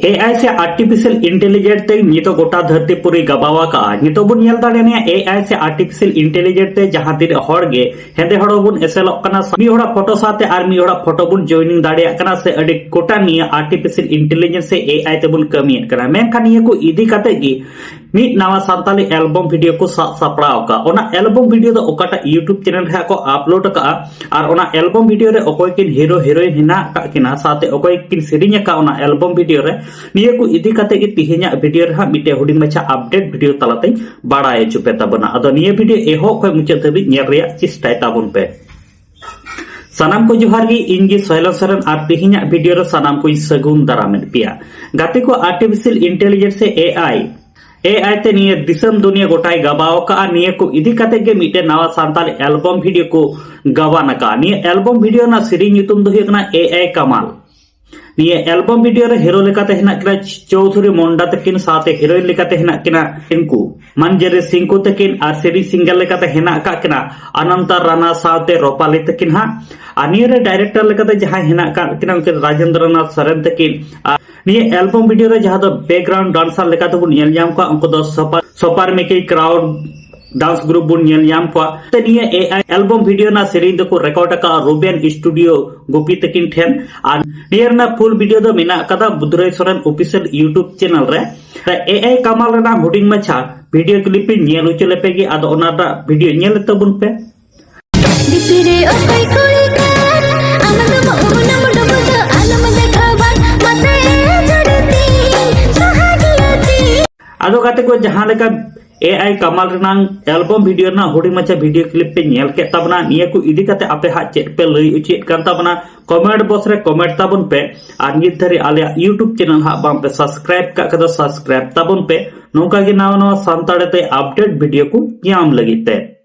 AI से artificial intelligence ते नितो गोटा धरती पुरी गबावा का नितो बुन नेल दाड़ेनिया AI से आर्टिफिशियल इंटेलिजेंस ते जहां तिर हड़ गे हेंदे हड़ बुन एसेलोक कना मी होड़ा फोटो साथे आर मी होड़ा फोटो बुन जॉइनिंग दाड़िया कना से अडी गोटा निया आर्टिफिशियल इंटेलिजेंस से AI ते बुन कमियत कना मेनखान निया को इदी काते गी मीट नावा सांताली एल्बम वीडियो को सापड़ाव का ओना एल्बम वीडियो दो ओकाटा यूट्यूब चैनल रे को अपलोड का और ओना एल्बम वीडियो रे ओकोय किन हीरो हीरोइन हिना का किना साथे ओकोय किन सेरिंग का ओना एल्बम वीडियो रे निये को इदी काते की तिहिना वीडियो रे मिटे हुडिंग मचा अपडेट वीडियो तलाते बाड़ाय चुपे ताबना अदो निये वीडियो एहो खय मुचाद धाबि नेल रेया चेष्टाय ताबन पे सानाम को जोहार गी इनगी सोहेल सरन और तिहिना वीडियो रे सानाम को सगुन दारामेन पिया गाते को आर्टिफिशियल इंटेलिजेंस से AI ते निये दिसम दुनिया गोटाय गबाव का निये को इदी काते गे मिटे नवा सांताल एल्बम वीडियो को गवाना का निये एल्बम वीडियो ना सीरीज नितुम दो हुयना AI कमाल निये एल्बम वीडियो रे हीरो लेकाते हेना किना चौधुरी मोंडा तकिन साथे हीरोइन लेकाते हेना किना सिंकू मंजरे सिंकू तकिन और सीरीज सिंगल लेकाते हेना का किना अनंत राणा साथे रोपाली तकिन हा निये रे डायरेक्टर लेकाते जहां हेना का किना राजेंद्रनाथ सरन तकिन निये एल्बम वीडियो रे जहां दो बैकग्राउंड डांसर लेकाते बुन नेल जाम को उनको दो सोपार में के क्राउड डांस ग्रुप बुन नेल जाम को ते निये AI एल्बम वीडियो ना सीरीज दो को रिकॉर्ड का रूबेन स्टूडियो गोपी तकिन ठेन और निये ना फुल वीडियो दो मिना कदा बुधराय सोरेन ऑफिशियल यूट्यूब चैनल रे AI कमाल रे ना हुडिंग मछा वीडियो क्लिप पे नेल उचले पे गी आदो ओनाटा वीडियो नेल तबुन पे दिपिरे ओकई कोई कर आमद मोहना मुडबद आलम देखावन मसे जड़ती सुहागियती आदो गाते को जहां लेका AI कमाल रनांग एल्बम वीडियो ना हुडी मचा वीडियो क्लिप पे नेल के तबना निया को इदी काते आपे हा चेक पे लई उचित कान तबना कमेंट बॉक्स रे कमेंट ताबन पे और नित धरे आले यूट्यूब चैनल हा बाम पे सब्सक्राइब का कदा सब्सक्राइब ताबन पे नोका गे नावा नावा सांताड़े ते अपडेट वीडियो को याम लगी ते।